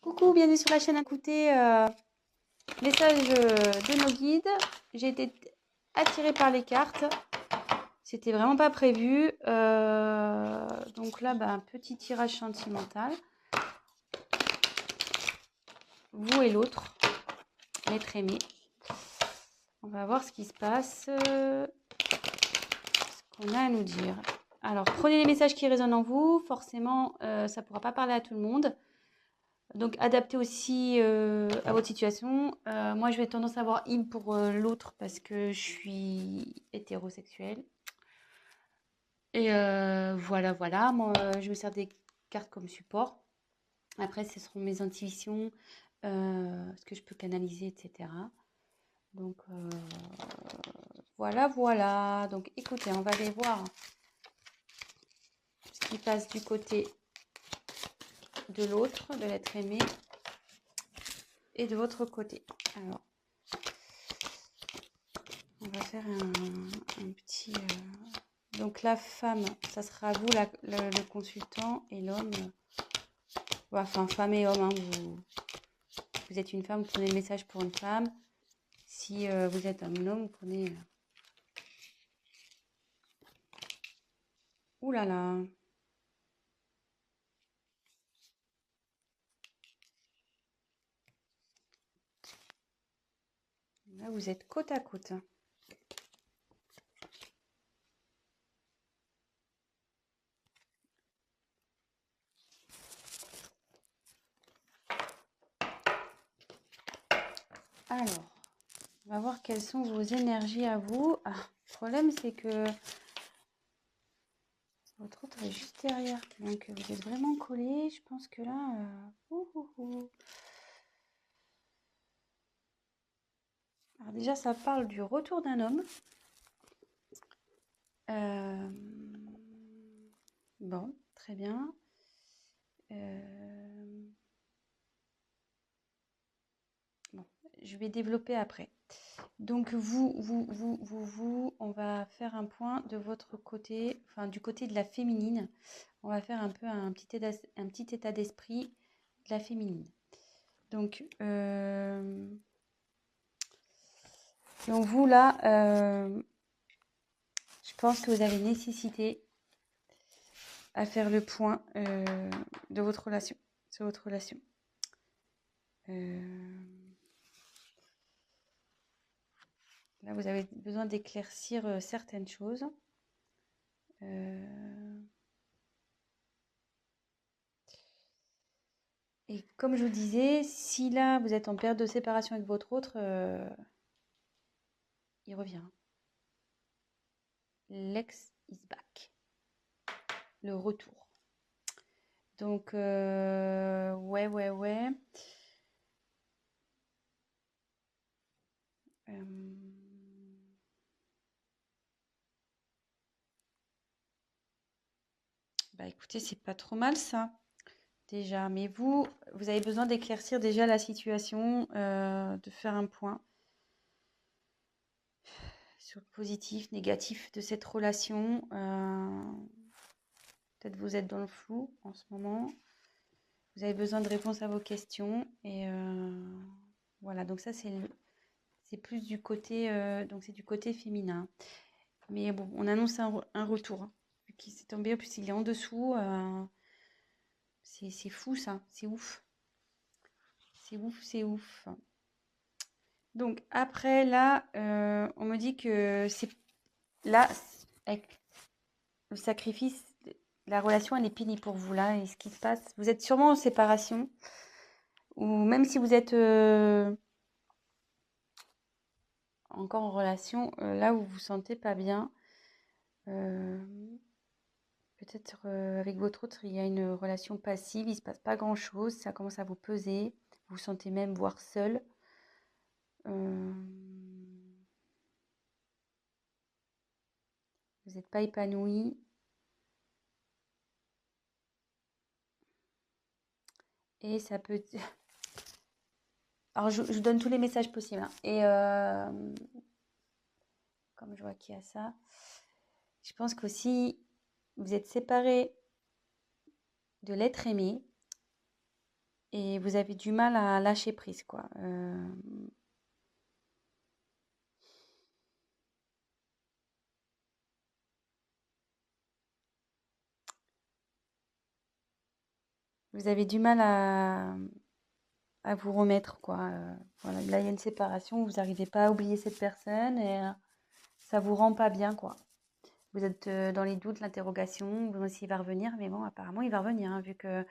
Coucou, bienvenue sur la chaîne. Écoutez, message de nos guides. J'ai été attirée par les cartes. C'était vraiment pas prévu. Donc là, un petit tirage sentimental. Vous et l'autre, l'être aimé. On va voir ce qui se passe, ce qu'on a à nous dire. Alors, prenez les messages qui résonnent en vous. Forcément, ça ne pourra pas parler à tout le monde. Donc, adaptez aussi à votre situation. Moi, je vais tendance à avoir in pour l'autre parce que je suis hétérosexuelle. Et voilà. Moi, je me sers des cartes comme support. Après, ce seront mes intuitions, ce que je peux canaliser, etc. Donc, voilà. Donc, écoutez, on va aller voir ce qui passe du côté de l'autre, de l'être aimé, et de votre côté. Alors, on va faire un petit... Donc la femme, ça sera vous le consultant, et l'homme, enfin femme et homme, hein, vous êtes une femme, vous prenez le message pour une femme. Si vous êtes un homme, vous prenez... Ouh là là. Là, vous êtes côte à côte. Alors, on va voir quelles sont vos énergies à vous. Ah, le problème, c'est que votre autre est juste derrière. Donc, vous êtes vraiment collés. Je pense que là... Alors déjà, ça parle du retour d'un homme. Bon, très bien. Bon, je vais développer après. Donc vous, on va faire un point de votre côté, enfin du côté de la féminine. On va faire un peu un petit état d'esprit de la féminine. Donc vous là, je pense que vous avez nécessité à faire le point de votre relation, sur votre relation. Là, vous avez besoin d'éclaircir certaines choses. Et comme je vous disais, si là, vous êtes en période de séparation avec votre autre, il revient. L'ex is back. Le retour. Donc, ouais. Écoutez, c'est pas trop mal ça, déjà. Mais vous avez besoin d'éclaircir déjà la situation, de faire un point sur le positif, négatif de cette relation. Peut-être vous êtes dans le flou en ce moment. Vous avez besoin de réponses à vos questions. Et voilà, donc ça c'est plus du côté, donc c'est du côté féminin. Mais bon, on annonce un retour. Vu qu'il s'est tombé, en plus il est en dessous. C'est fou ça, c'est ouf. C'est ouf. Donc après là, on me dit que c'est là, avec le sacrifice, la relation elle est finie pour vous là. Et ce qui se passe, vous êtes sûrement en séparation. Ou même si vous êtes encore en relation, là où vous vous sentez pas bien, peut-être avec votre autre, il y a une relation passive, il se passe pas grand-chose, ça commence à vous peser, vous vous sentez même voire seul. Vous n'êtes pas épanoui. Et ça peut... Alors, je vous donne tous les messages possibles, hein. Et comme je vois qu'il y a ça, je pense qu'aussi, vous êtes séparés de l'être aimé. et vous avez du mal à lâcher prise, quoi. Vous avez du mal à vous remettre, quoi. Voilà, là, il y a une séparation, vous n'arrivez pas à oublier cette personne et ça vous rend pas bien, quoi. Vous êtes dans les doutes, l'interrogation, vous savez s'il va revenir, mais bon, apparemment, il va revenir, hein, vu que,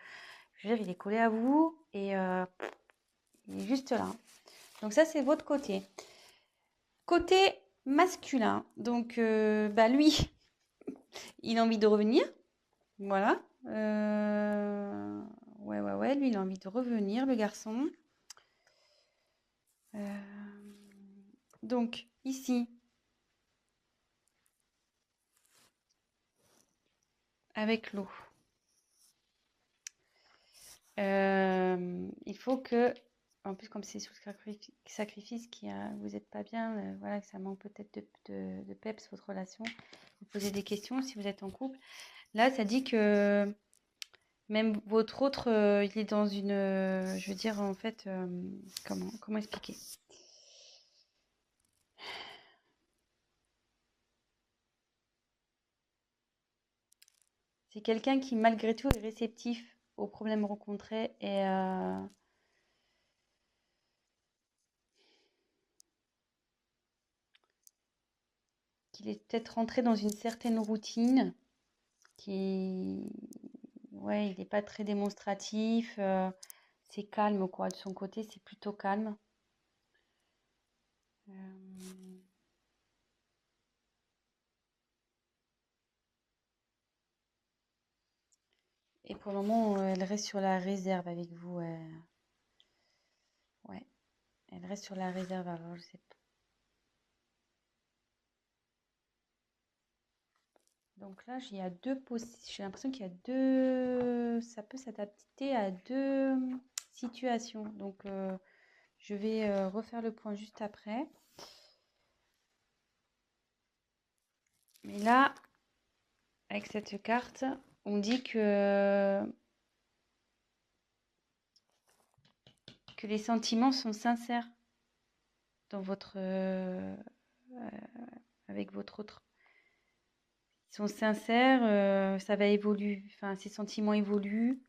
je veux dire, il est collé à vous et il est juste là. Donc ça, c'est votre côté. Côté masculin, donc bah lui, il a envie de revenir, voilà. Ouais, lui, il a envie de revenir, le garçon. Donc, ici, avec l'eau, il faut que, en plus, comme c'est sous sacrifice, vous n'êtes pas bien, voilà, que ça manque peut-être de peps, votre relation, vous posez des questions si vous êtes en couple. Là, ça dit que même votre autre, il est dans une, je veux dire, en fait, comment expliquer? C'est quelqu'un qui, malgré tout, est réceptif aux problèmes rencontrés et qu'il est peut-être rentré dans une certaine routine, qui, ouais, il n'est pas très démonstratif, c'est calme, quoi. De son côté, c'est plutôt calme. Euh, et pour le moment, elle reste sur la réserve avec vous. Ouais, elle reste sur la réserve. Alors, je sais pas. Donc là, il y a j'ai l'impression qu'il y a deux, ça peut s'adapter à deux situations. Donc, je vais refaire le point juste après. Mais là, avec cette carte, on dit que les sentiments sont sincères dans avec votre autre. Ils sont sincères, ça va évoluer, enfin, ces sentiments évoluent.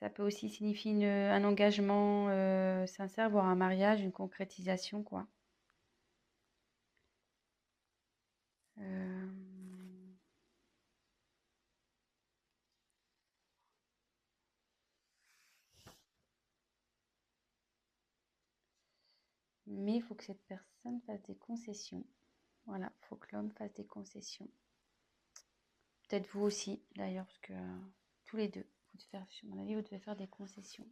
Ça peut aussi signifier un engagement sincère, voire un mariage, une concrétisation, quoi. Euh, Mais il faut que cette personne fasse des concessions. Voilà, il faut que l'homme fasse des concessions. Peut-être vous aussi, d'ailleurs, parce que tous les deux, à mon avis, vous devez faire des concessions.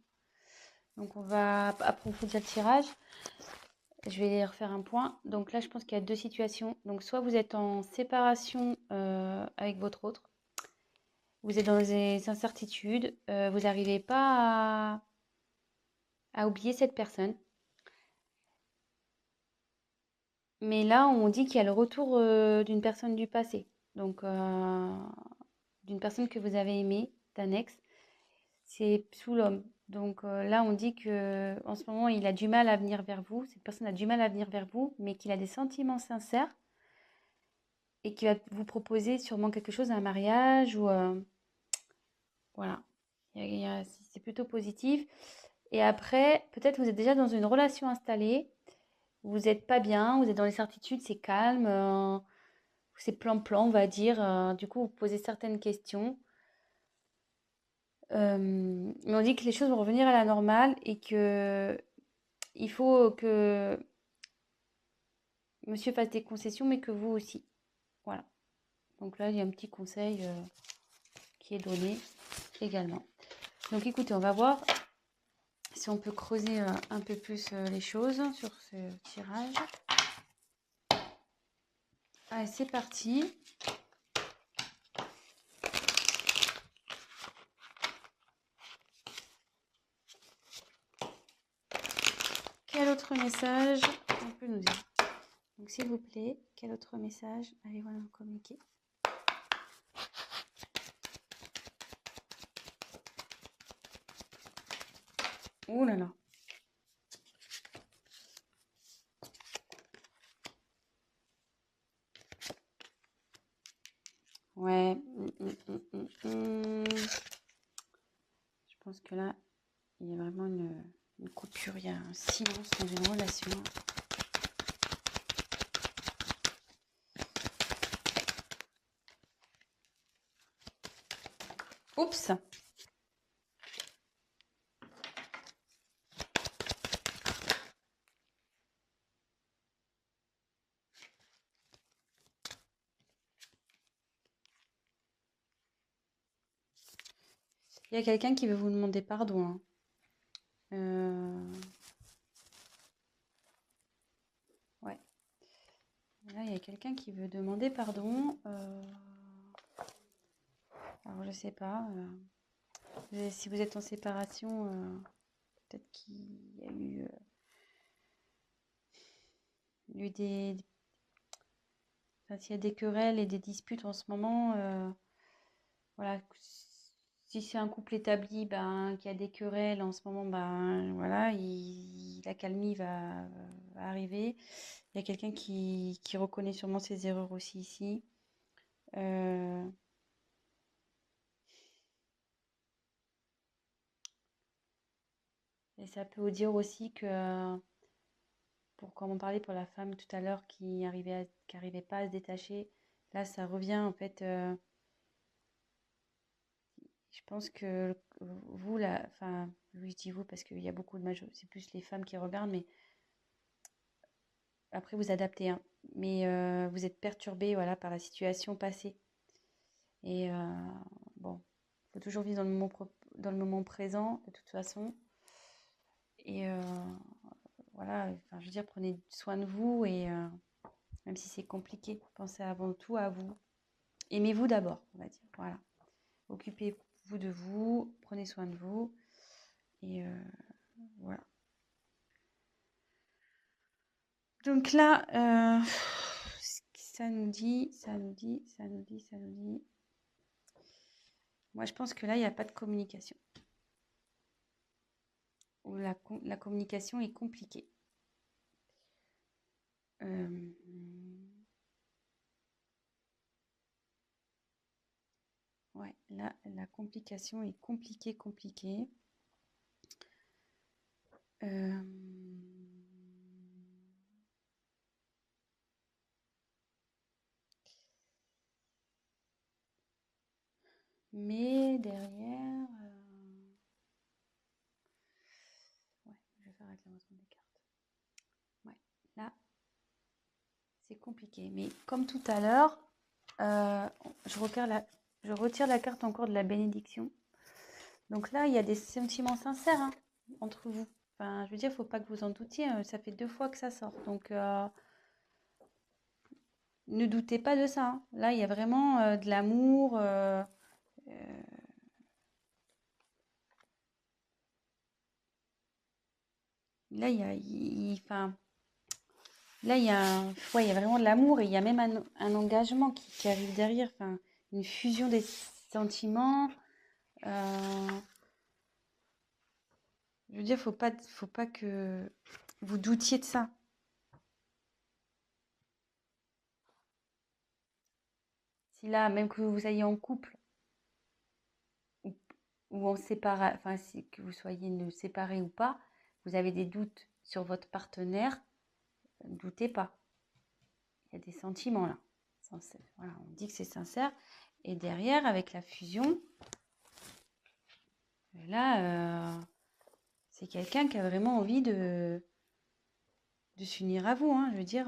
Donc, on va approfondir le tirage. Je vais refaire un point. Donc là, je pense qu'il y a deux situations. Donc, soit vous êtes en séparation avec votre autre, vous êtes dans des incertitudes, vous n'arrivez pas à oublier cette personne. Mais là, on dit qu'il y a le retour d'une personne du passé. Donc, d'une personne que vous avez aimée, d'un ex. C'est sous l'homme. Donc là, on dit que en ce moment, il a du mal à venir vers vous. Cette personne a du mal à venir vers vous, mais qu'il a des sentiments sincères et qu'il va vous proposer sûrement quelque chose, un mariage ou voilà. C'est plutôt positif. Et après, peut-être vous êtes déjà dans une relation installée. Vous n'êtes pas bien, vous êtes dans les certitudes, c'est calme, c'est plan-plan, on va dire. Du coup, vous posez certaines questions. Mais on dit que les choses vont revenir à la normale et que il faut que monsieur fasse des concessions, mais que vous aussi. Voilà. Donc là, il y a un petit conseil qui est donné également. Donc écoutez, on va voir si on peut creuser un peu plus les choses sur ce tirage. Allez, c'est parti. Quel autre message on peut nous dire? Donc s'il vous plaît, quel autre message allez-vous nous communiquer? Ouh là là. Ouais. Je pense que là, il y a vraiment une coupure, il y a un silence dans une relation. Oups! Il y a quelqu'un qui veut vous demander pardon, hein. Ouais. Là, il y a quelqu'un qui veut demander pardon. Alors, je sais pas. Si vous êtes en séparation, peut-être qu'il y a eu des... Enfin, s'il y a des querelles et des disputes en ce moment, voilà. Si c'est un couple établi, ben, qui a des querelles en ce moment, ben, voilà, l'accalmie va arriver. Il y a quelqu'un qui reconnaît sûrement ses erreurs aussi ici. Euh, et ça peut vous dire aussi que, comme on parlait pour la femme tout à l'heure qui arrivait pas à se détacher, là ça revient en fait. Je pense que vous, là, enfin, je dis vous parce qu'il y a beaucoup de c'est plus les femmes qui regardent, mais après vous adaptez, hein. Mais vous êtes perturbé, voilà, par la situation passée. Et bon, il faut toujours vivre dans le moment présent, de toute façon. Et voilà, enfin, je veux dire, prenez soin de vous et même si c'est compliqué, pensez avant tout à vous. Aimez-vous d'abord, on va dire. Voilà. Occupez-vous de vous, prenez soin de vous. Et voilà. Donc là, ça nous dit. Moi, je pense que là, il n'y a pas de communication. Ou la communication est compliquée. Ouais, là, la complication est compliquée. Mais derrière, ouais, je vais faire réclamation des cartes. Ouais, là, c'est compliqué. Mais comme tout à l'heure, je retire la carte encore de la bénédiction. Donc là, il y a des sentiments sincères, hein, entre vous. Enfin, je veux dire, il ne faut pas que vous en doutiez. Ça fait 2 fois que ça sort. Donc, ne doutez pas de ça, hein. Là, il y a vraiment de l'amour. Là, enfin, là, ouais, il y a vraiment de l'amour et il y a même un engagement qui arrive derrière. Enfin, une fusion des sentiments. Je veux dire, faut pas que vous doutiez de ça. Si là, même que vous soyez en couple ou, en séparé, enfin, si que vous soyez séparés ou pas, vous avez des doutes sur votre partenaire, ne doutez pas. Il y a des sentiments là. Voilà, on dit que c'est sincère. Et derrière, avec la fusion, là, c'est quelqu'un qui a vraiment envie de s'unir à vous, hein. Je veux dire,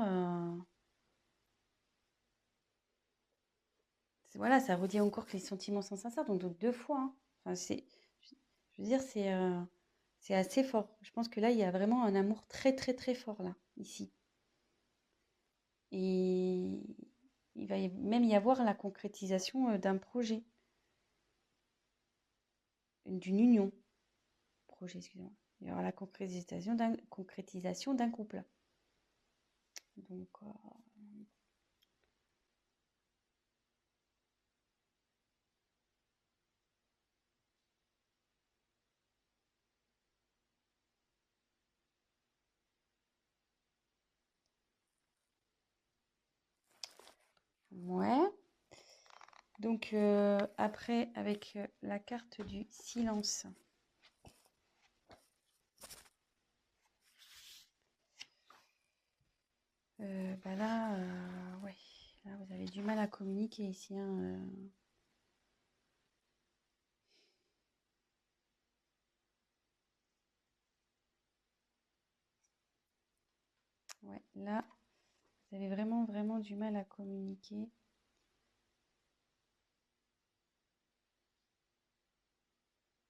voilà, ça redit encore que les sentiments sont sincères, donc 2 fois, hein. Enfin, je veux dire, c'est assez fort. Je pense que là, il y a vraiment un amour très, très, très fort, là, ici. Et il va même y avoir la concrétisation d'un projet, d'une union. Projet, excusez-moi. Il y aura la concrétisation d'un couple. Donc, Ouais. Donc, après, avec la carte du silence. Bah là, ouais. Là, vous avez du mal à communiquer ici, hein, Ouais, là, vous avez vraiment, vraiment du mal à communiquer.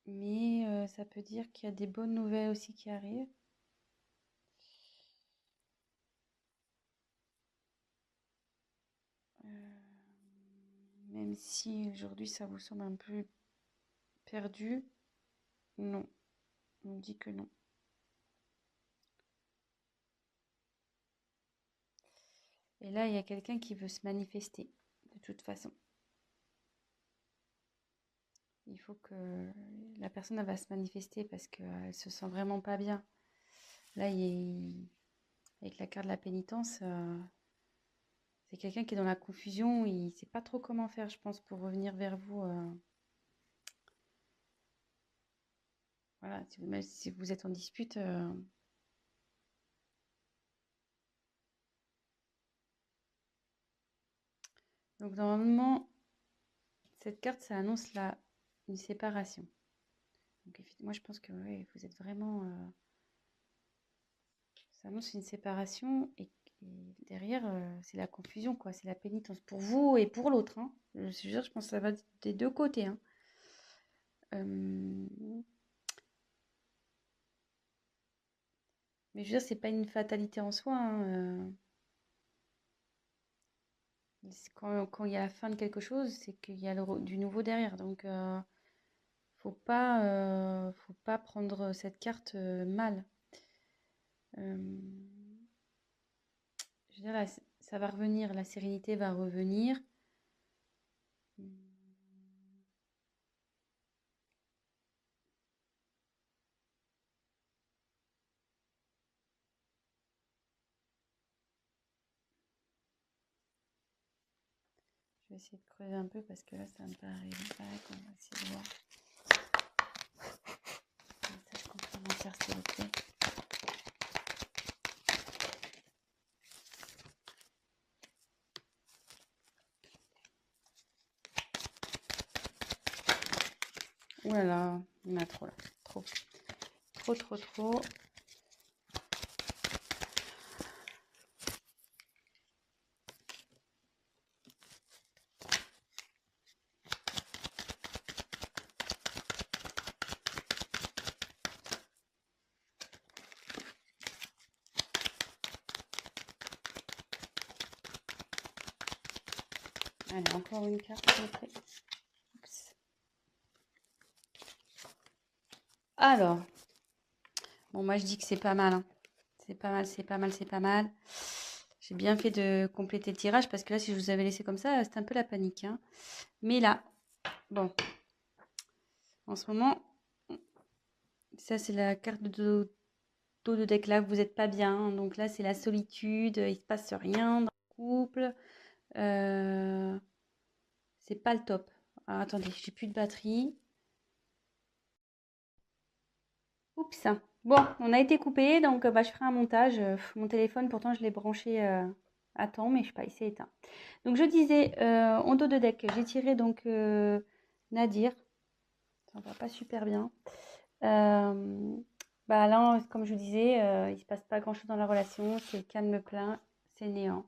Mais ça peut dire qu'il y a des bonnes nouvelles aussi qui arrivent. Même si aujourd'hui ça vous semble un peu perdu, non, on dit que non. Et là, il y a quelqu'un qui veut se manifester, de toute façon. Il faut que la personne elle va se manifester parce qu'elle se sent vraiment pas bien. Là, avec la carte de la pénitence, c'est quelqu'un qui est dans la confusion, il ne sait pas trop comment faire, je pense, pour revenir vers vous. Voilà, même si vous êtes en dispute. Donc normalement, cette carte, ça annonce une séparation. Donc moi, je pense que ouais, vous êtes vraiment... ça annonce une séparation et derrière, c'est la confusion, quoi. C'est la pénitence pour vous et pour l'autre, hein. Je pense que ça va des deux côtés, hein. Mais je veux dire, c'est pas une fatalité en soi, hein. Quand il y a la fin de quelque chose, c'est qu'il y a du nouveau derrière. Donc, faut pas prendre cette carte mal. Euh, je veux dire, ça va revenir, la sérénité va revenir. Je vais essayer de creuser un peu parce que là, ça me paraît opaque. On va essayer de voir. Message complémentaire, s'il vous plaît. Ouh là là, il y en a trop là. Trop. Trop, trop, trop. Allez, encore une carte, s'il vous plaît. Oups. Alors, bon, moi je dis que c'est pas mal, hein. C'est pas mal, c'est pas mal, c'est pas mal. J'ai bien fait de compléter le tirage parce que là, si je vous avais laissé comme ça, c'était un peu la panique, hein. Mais là, bon, en ce moment, ça c'est la carte de dos de deck là, vous n'êtes pas bien, hein. Donc là, c'est la solitude, il se passe rien dans le couple. C'est pas le top. Alors, attendez, j'ai plus de batterie. Oups. Bon, on a été coupé, donc bah, je ferai un montage. Mon téléphone, pourtant, je l'ai branché à temps, mais je sais pas, il s'est éteint. Donc, je disais, en dos de deck, j'ai tiré donc Nadir. Ça va pas super bien. Bah là, comme je vous disais, il se passe pas grand-chose dans la relation. C'est calme plein, c'est néant.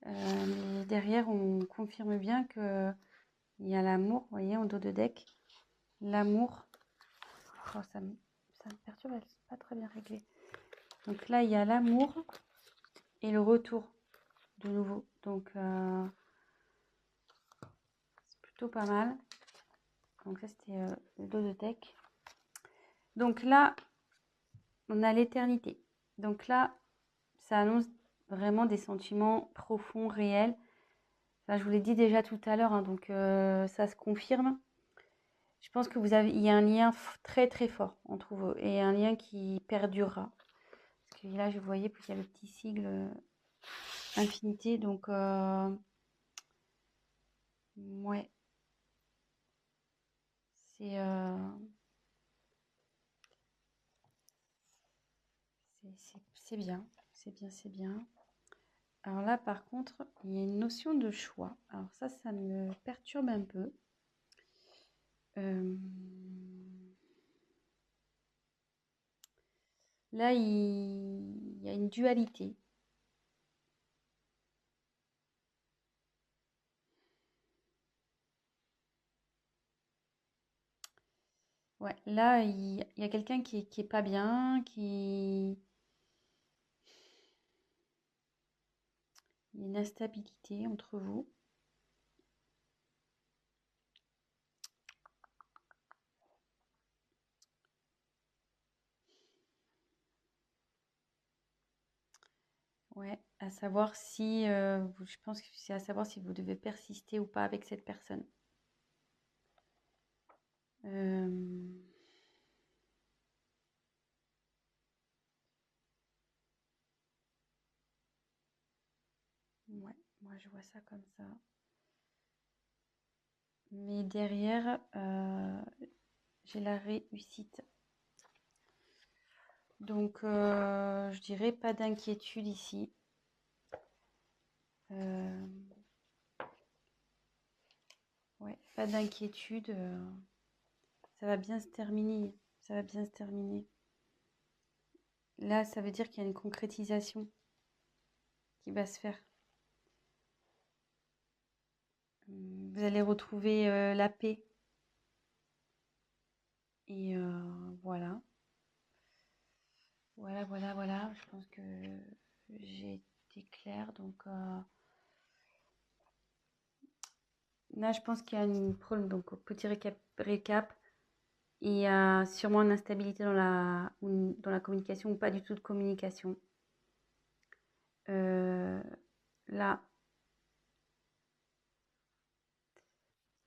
Mais derrière, on confirme bien que il y a l'amour, vous voyez, en dos de deck. L'amour. Oh, ça me perturbe, elle n'est pas très bien réglée. Donc là, il y a l'amour et le retour de nouveau. Donc, c'est plutôt pas mal. Donc ça, c'était le dos de deck. Donc là, on a l'éternité. Donc là, ça annonce vraiment des sentiments profonds, réels. Enfin, je vous l'ai dit déjà tout à l'heure, hein, donc ça se confirme. Je pense que il y a un lien très très fort entre vous et un lien qui perdurera. Parce que là, je voyais qu'il y a le petit sigle infinité. Donc, ouais, c'est c'est bien. C'est bien, c'est bien. Alors là, par contre, il y a une notion de choix. Alors ça me perturbe un peu. Là, il y a une dualité. Ouais, là, il y a quelqu'un qui est pas bien, il y a une instabilité entre vous. Ouais, à savoir si, je pense que c'est à savoir si vous devez persister ou pas avec cette personne. Euh, ouais, moi je vois ça comme ça. Mais derrière, j'ai la réussite. Donc, je dirais pas d'inquiétude ici. Ouais, pas d'inquiétude. Ça va bien se terminer. Ça va bien se terminer. Là, ça veut dire qu'il y a une concrétisation qui va se faire. Vous allez retrouver la paix. Et voilà. Voilà, voilà, voilà. Je pense que j'ai été claire. Donc là, je pense qu'il y a un problème. Donc, petit récap. Il y a sûrement une instabilité dans la communication ou pas du tout de communication. Là,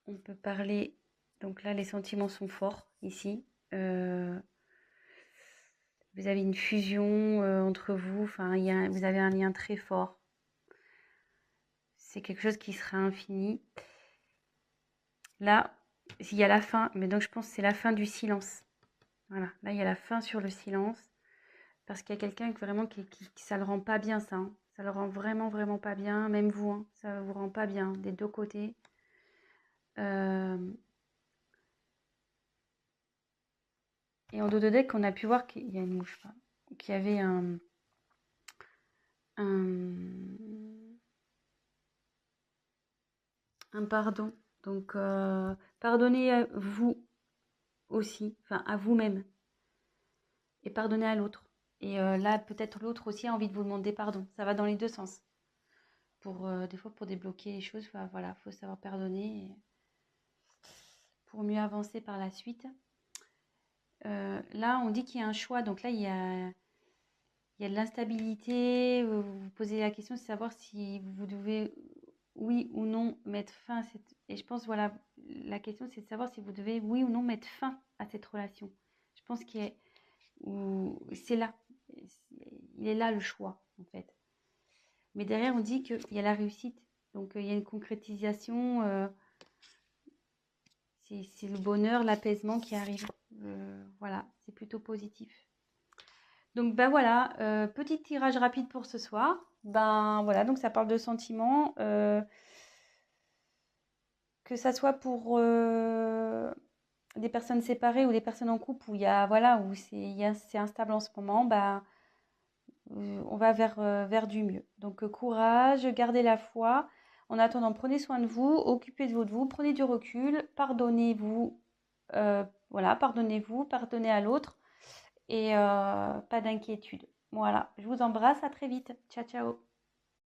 on peut parler. Donc là, les sentiments sont forts ici. Vous avez une fusion entre vous. Enfin, vous avez un lien très fort. C'est quelque chose qui sera infini. Là, il y a la fin. Mais donc, je pense que c'est la fin du silence. Voilà. Là, il y a la fin sur le silence. Parce qu'il y a quelqu'un vraiment qui ça le rend pas bien, ça. Hein. Ça le rend vraiment, vraiment pas bien. Même vous, hein, ça vous rend pas bien des deux côtés. Et en dos de deck, on a pu voir qu'il y a une mouche, qu'il y avait un pardon. Donc, pardonnez à vous aussi, enfin à vous-même, et pardonnez à l'autre. Et là, peut-être l'autre aussi a envie de vous demander pardon. Ça va dans les deux sens. Des fois, pour débloquer les choses, voilà, faut savoir pardonner pour mieux avancer par la suite. Là, on dit qu'il y a un choix. Donc là, il y a de l'instabilité. Vous vous posez la question de savoir si vous devez, oui ou non, mettre fin à cette... Et je pense, voilà, la question, c'est de savoir si vous devez, oui ou non, mettre fin à cette relation. Je pense c'est là. Il est là le choix, en fait. Mais derrière, on dit qu'il y a la réussite. Donc, il y a une concrétisation. C'est le bonheur, l'apaisement qui arrive. Voilà, c'est plutôt positif. Donc, ben voilà, petit tirage rapide pour ce soir. Ben voilà, donc ça parle de sentiments. Que ça soit pour des personnes séparées ou des personnes en couple où il y a, voilà, où c'est instable en ce moment, ben, on va vers du mieux. Donc, courage, gardez la foi. En attendant, prenez soin de vous, occupez-vous de vous, prenez du recul, pardonnez-vous, voilà, pardonnez-vous, pardonnez à l'autre et pas d'inquiétude. Voilà, je vous embrasse, à très vite. Ciao, ciao.